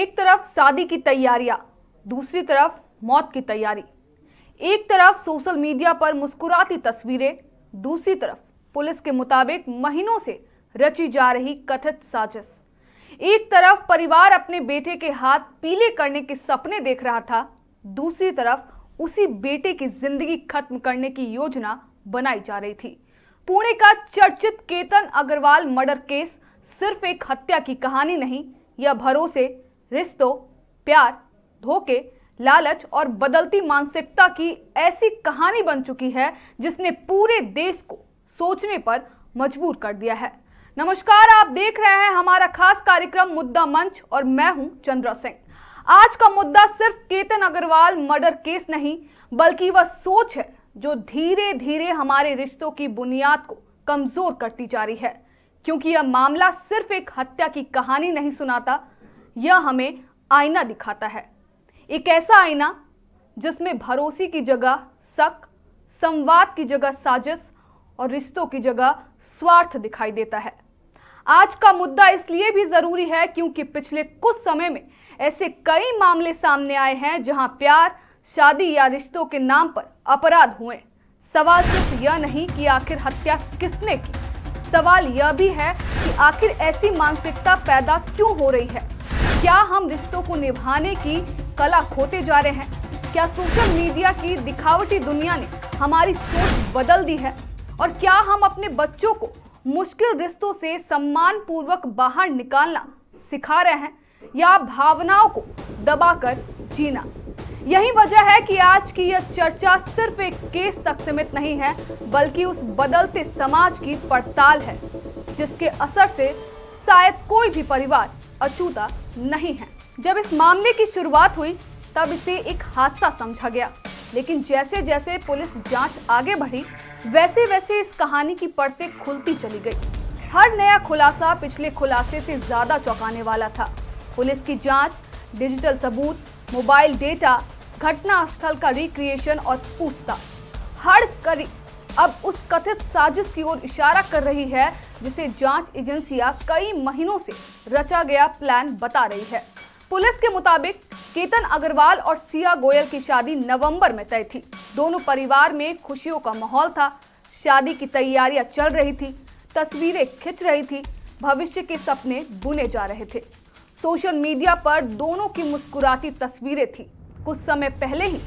एक तरफ शादी की तैयारियां, दूसरी तरफ मौत की तैयारी। एक तरफ सोशल मीडिया पर मुस्कुराती तस्वीरें, दूसरी तरफ पुलिस के मुताबिक महीनों से रची जा रही कथित साजिश। एक तरफ परिवार अपने बेटे के हाथ पीले करने के सपने देख रहा था, दूसरी तरफ उसी बेटे की जिंदगी खत्म करने की योजना बनाई जा रही थी। पुणे का चर्चित केतन अग्रवाल मर्डर केस सिर्फ एक हत्या की कहानी नहीं, यह भरोसे, रिश्तों, प्यार, धोखे, लालच और बदलती मानसिकता की ऐसी कहानी बन चुकी है जिसने पूरे देश को सोचने पर मजबूर कर दिया है। नमस्कार, आप देख रहे हैं हमारा खास कार्यक्रम मुद्दा मंच और मैं हूं चंद्रा सिंह। आज का मुद्दा सिर्फ केतन अग्रवाल मर्डर केस नहीं, बल्कि वह सोच है जो धीरे धीरे हमारे रिश्तों की बुनियाद को कमजोर करती जा रही है। क्योंकि यह मामला सिर्फ एक हत्या की कहानी नहीं सुनाता, यह हमें आईना दिखाता है। एक ऐसा आईना जिसमें भरोसे की जगह शक, संवाद की जगह साजिश और रिश्तों की जगह स्वार्थ दिखाई देता है। आज का मुद्दा इसलिए भी जरूरी है क्योंकि पिछले कुछ समय में ऐसे कई मामले सामने आए हैं जहां प्यार, शादी या रिश्तों के नाम पर अपराध हुए। सवाल सिर्फ यह नहीं कि आखिर हत्या किसने की, सवाल यह भी है कि आखिर ऐसी मानसिकता पैदा क्यों हो रही है। क्या हम रिश्तों को निभाने की कला खोते जा रहे हैं? क्या सोशल मीडिया की दिखावटी दुनिया ने हमारी सोच बदल दी है? और क्या हम अपने बच्चों को मुश्किल रिश्तों से सम्मान पूर्वक बाहर निकालना सिखा रहे हैं या भावनाओं को दबाकर जीना? यही वजह है कि आज की यह चर्चा सिर्फ एक केस तक सीमित नहीं है, बल्कि उस बदलते समाज की पड़ताल है जिसके असर से शायद कोई भी परिवार अछूता नहीं है। जब इस मामले की शुरुआत हुई तब इसे एक हादसा समझा गया, लेकिन जैसे जैसे पुलिस जांच आगे बढ़ी वैसे वैसे इस कहानी की परतें खुलती चली गई। हर नया खुलासा पिछले खुलासे से ज्यादा चौंकाने वाला था। पुलिस की जांच, डिजिटल सबूत, मोबाइल डेटा, घटना स्थल का रिक्रिएशन और पूछताछ, हर कड़ी अब उस कथित साजिश की ओर इशारा कर रही है जिसे जांच एजेंसियां कई महीनों से रचा गया प्लान बता रही है। पुलिस के मुताबिक केतन अग्रवाल और सिया गोयल की शादी नवंबर में तय थी। दोनों परिवार में खुशियों का माहौल था। शादी की तैयारियां चल रही थी, तस्वीरें खिंच रही थी, भविष्य के सपने बुने जा रहे थे। सोशल मीडिया पर दोनों की मुस्कुराती तस्वीरें थी। कुछ समय पहले ही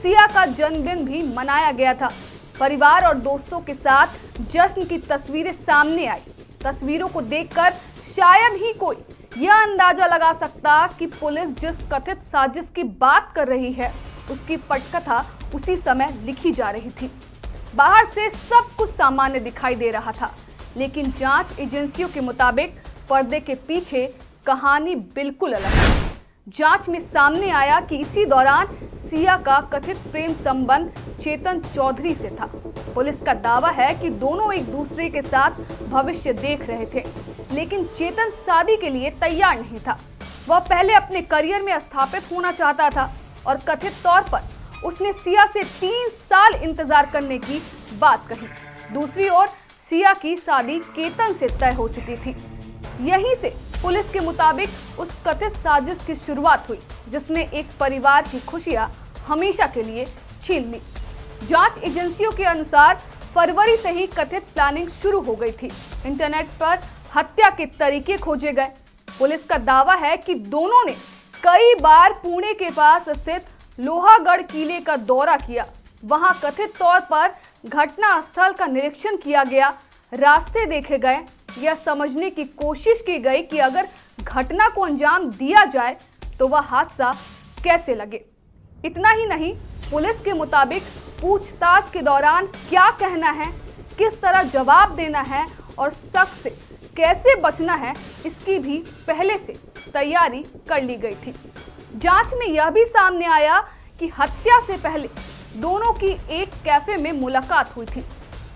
सिया का जन्मदिन भी मनाया गया था। परिवार और दोस्तों के साथ जश्न की तस्वीरें सामने आई। तस्वीरों को देखकर शायद ही कोई यह अंदाजा लगा सकता कि पुलिस जिस कथित साजिश की बात कर रही है उसकी पटकथा उसी समय लिखी जा रही थी। बाहर से सब कुछ सामान्य दिखाई दे रहा था, लेकिन जांच एजेंसियों के मुताबिक पर्दे के पीछे कहानी बिल्कुल अलग है। जांच में सामने आया कि इसी दौरान सिया का कथित प्रेम संबंध चेतन चौधरी से था। पुलिस का दावा है कि दोनों एक दूसरे के साथ भविष्य देख रहे थे, लेकिन चेतन शादी के लिए तैयार नहीं था। वह पहले अपने करियर में स्थापित होना चाहता था और कथित तौर पर उसने सिया से 3 साल इंतजार करने की बात कही। दूसरी ओर सिया की शादी केतन से तय हो चुकी थी। यहीं से पुलिस के मुताबिक उस कथित साजिश की शुरुआत हुई जिसने एक परिवार की खुशियां हमेशा के लिए छीन ली। जांच एजेंसियों के अनुसार फरवरी से ही कथित प्लानिंग शुरू हो गई थी। इंटरनेट पर हत्या के तरीके खोजे गए। पुलिस का दावा है कि दोनों ने कई बार पुणे के पास स्थित लोहागढ़ किले का दौरा किया। वहां कथित तौर पर घटना स्थल का निरीक्षण किया गया, रास्ते देखे गए, यह समझने की कोशिश की गई कि अगर घटना को अंजाम दिया जाए तो वह हादसा कैसे लगे। इतना ही नहीं, पुलिस के मुताबिक पूछताछ के दौरान क्या कहना है, किस तरह जवाब देना है और शक से कैसे बचना है, इसकी भी पहले से तैयारी कर ली गई थी। जांच में यह भी सामने आया कि हत्या से पहले दोनों की एक कैफे में मुलाकात हुई थी।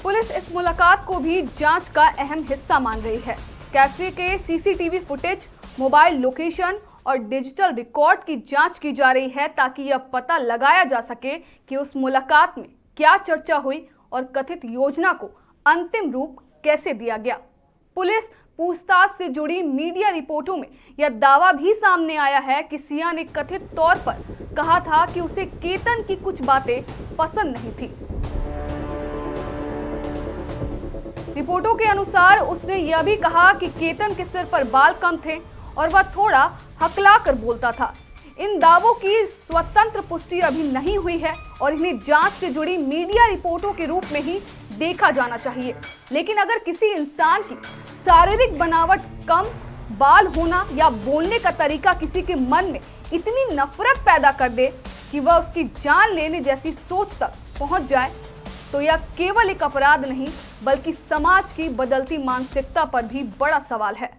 पुलिस इस मुलाकात को भी जांच का अहम हिस्सा मान रही है। कैफे के सीसीटीवी फुटेज, मोबाइल लोकेशन और डिजिटल रिकॉर्ड की जांच की जा रही है ताकि यह पता लगाया जा सके कि उस मुलाकात में क्या चर्चा हुई और कथित योजना को अंतिम रूप कैसे दिया गया। पुलिस पूछताछ से जुड़ी मीडिया रिपोर्टों में यह दावा भी सामने आया है कि सिया ने कथित तौर पर कहा था कि उसे केतन की कुछ बातें पसंद नहीं थी। रिपोर्टों के अनुसार उसने यह भी कहा कि केतन के सिर पर बाल कम थे और वह थोड़ा हकला कर बोलता था। इन दावों की स्वतंत्र पुष्टि अभी नहीं हुई है और इन्हें जांच से जुड़ी मीडिया रिपोर्टों के रूप में ही देखा जाना चाहिए। लेकिन अगर किसी इंसान की शारीरिक बनावट कम, बाल होना या बोलने का तरीका किसी के मन में इतनी नफरत पैदा कर दे कि वह उसकी जान लेने जैसी सोच तक पहुंच जाए, तो यह केवल एक अपराध नहीं बल्कि समाज की बदलती मानसिकता पर भी बड़ा सवाल है।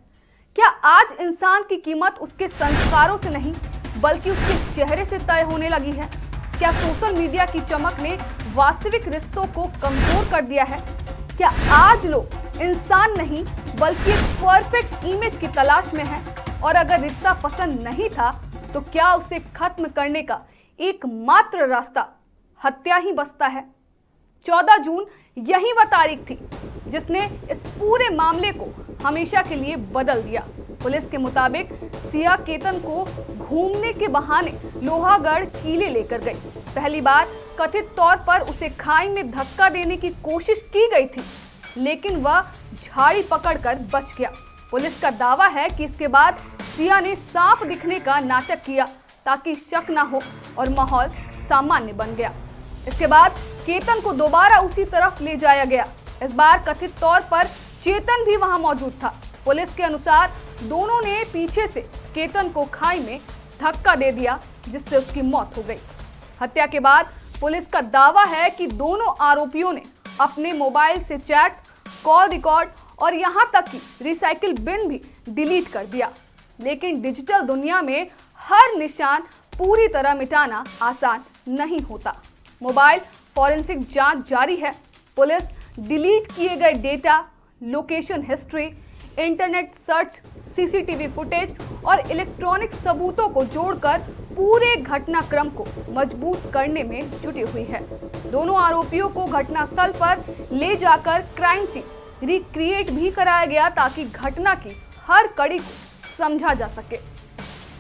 क्या आज इंसान की कीमत उसके संस्कारों से नहीं बल्कि उसके चेहरे से तय होने लगी है? क्या सोशल मीडिया की चमक ने वास्तविक रिश्तों को कमजोर कर दिया है? क्या आज लोग इंसान नहीं बल्कि एक परफेक्ट इमेज की तलाश में है? और अगर रिश्ता पसंद नहीं था तो क्या उसे खत्म करने का एकमात्र रास्ता हत्या ही बचता है? 14 जून यही वह तारीख थी जिसने इस पूरे मामले को हमेशा के लिए बदल दिया। पुलिस के मुताबिक सिया केतन को घूमने के बहाने लोहागढ़ किले लेकर गई। पहली बार कथित तौर पर उसे खाई में धक्का देने की कोशिश की गई थी, लेकिन वह झाड़ी पकड़कर बच गया। पुलिस का दावा है कि इसके बाद सिया ने सांप दिखने का नाटक किया ताकि शक न हो और माहौल सामान्य बन गया। इसके बाद केतन को दोबारा उसी तरफ ले जाया गया। इस बार कथित तौर पर चेतन भी वहां मौजूद था। पुलिस के अनुसार दोनों ने पीछे से केतन को खाई में धक्का दे दिया जिससे उसकी मौत हो गई। हत्या के बाद पुलिस का दावा है कि दोनों आरोपियों ने अपने मोबाइल से चैट, कॉल रिकॉर्ड और यहां तक कि रिसाइकिल बिन भी डिलीट कर दिया। लेकिन डिजिटल दुनिया में हर निशान पूरी तरह मिटाना आसान नहीं होता। मोबाइल फॉरेंसिक जांच जारी है। पुलिस डिलीट किए गए data, location history, internet search, CCTV footage और इलेक्ट्रॉनिक सबूतों को जोड़कर पूरे घटनाक्रम को मजबूत करने में जुटी हुई है। दोनों आरोपियों को घटनास्थल पर ले जाकर क्राइम सीन रिक्रिएट भी कराया गया ताकि घटना की हर कड़ी को समझा जा सके।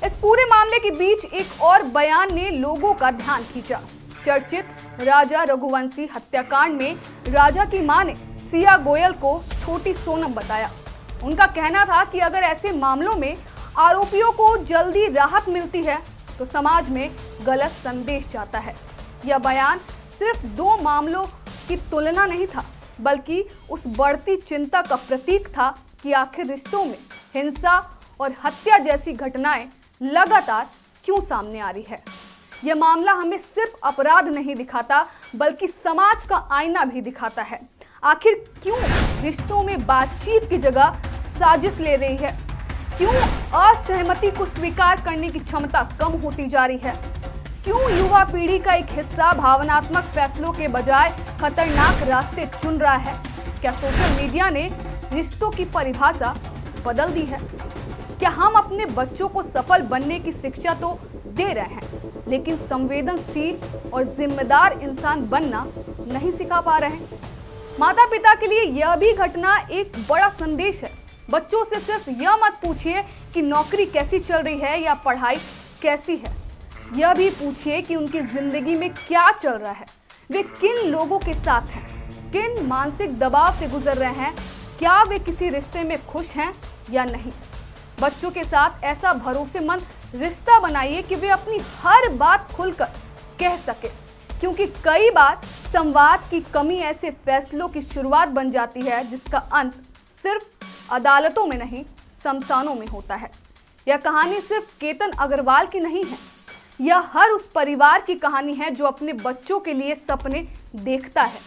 इस पूरे मामले के बीच एक और बयान ने लोगों का ध्यान खींचा। चर्चित राजा रघुवंशी हत्याकांड में राजा की मां ने सिया गोयल को छोटी सोनम बताया। उनका कहना था कि अगर ऐसे मामलों में आरोपियों को जल्दी राहत मिलती है तो समाज में गलत संदेश जाता है। यह बयान सिर्फ 2 मामलों की तुलना नहीं था बल्कि उस बढ़ती चिंता का प्रतीक था कि आखिर रिश्तों में हिंसा और हत्या जैसी घटनाएं लगातार क्यों सामने आ रही है। यह मामला हमें सिर्फ अपराध नहीं दिखाता बल्कि समाज का आईना भी दिखाता है। आखिर क्यों रिश्तों में बातचीत की जगह साजिश ले रही है? क्यों असहमति को स्वीकार करने की क्षमता कम होती जा रही है? क्यों युवा पीढ़ी का एक हिस्सा भावनात्मक फैसलों के बजाय खतरनाक रास्ते चुन रहा है? क्या सोशल मीडिया ने रिश्तों की परिभाषा बदल दी है? क्या हम अपने बच्चों को सफल बनने की शिक्षा तो दे रहे हैं लेकिन संवेदनशील और जिम्मेदार इंसान बनना नहीं सिखा पा रहे हैं? माता पिता के लिए यह भी घटना एक बड़ा संदेश है। बच्चों से सिर्फ यह मत पूछिए कि नौकरी कैसी चल रही है या पढ़ाई कैसी है, यह भी पूछिए कि उनकी जिंदगी में क्या चल रहा है, वे किन लोगों के साथ हैं, किन मानसिक दबाव से गुजर रहे हैं, क्या वे किसी रिश्ते में खुश हैं या नहीं। बच्चों के साथ ऐसा भरोसेमंद रिश्ता बनाइए कि वे अपनी हर बात खुलकर कह सके, क्योंकि कई बार संवाद की कमी ऐसे फैसलों की शुरुआत बन जाती है जिसका अंत सिर्फ अदालतों में नहीं शमशानों में होता है। यह कहानी सिर्फ केतन अग्रवाल की नहीं है, यह हर उस परिवार की कहानी है जो अपने बच्चों के लिए सपने देखता है।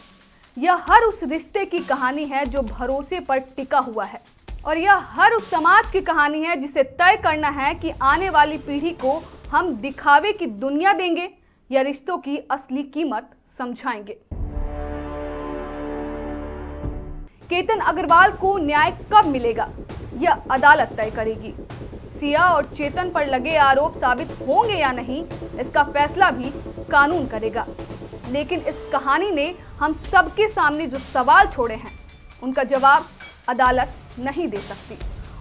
यह हर उस रिश्ते की कहानी है जो भरोसे पर टिका हुआ है और यह हर उस समाज की कहानी है जिसे तय करना है कि आने वाली पीढ़ी को हम दिखावे की दुनिया देंगे या रिश्तों की असली कीमत समझाएंगे। केतन अग्रवाल को न्याय कब मिलेगा, यह अदालत तय करेगी। सिया और चेतन पर लगे आरोप साबित होंगे या नहीं, इसका फैसला भी कानून करेगा। लेकिन इस कहानी ने हम सबके सामने जो सवाल छोड़े हैं, उनका जवाब अदालत नहीं दे सकती।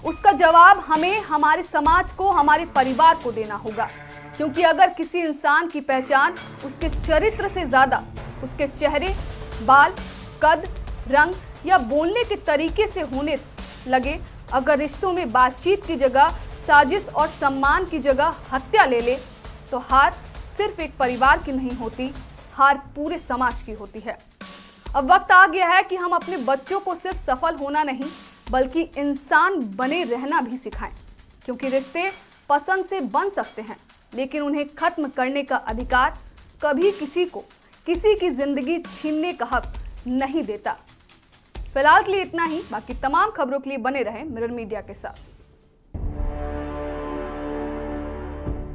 उसका जवाब हमें हमारे समाज को, हमारे परिवार को देना होगा। क्योंकि अगर किसी इंसान की पहचान उसके चरित्र से ज्यादा उसके चेहरे, बाल, कद, रंग या बोलने के तरीके से होने लगे, अगर रिश्तों में बातचीत की जगह साजिश और सम्मान की जगह हत्या ले ले, तो हार सिर्फ एक परिवार की नहीं होती, हार पूरे समाज की होती है। अब वक्त आ गया है कि हम अपने बच्चों को सिर्फ सफल होना नहीं बल्कि इंसान बने रहना भी सिखाएं। क्योंकि रिश्ते पसंद से बन सकते हैं, लेकिन उन्हें खत्म करने का अधिकार कभी किसी को किसी की जिंदगी छीनने का हक नहीं देता। फिलहाल के लिए इतना ही। बाकी तमाम खबरों के लिए बने रहें मिरर मीडिया के साथ।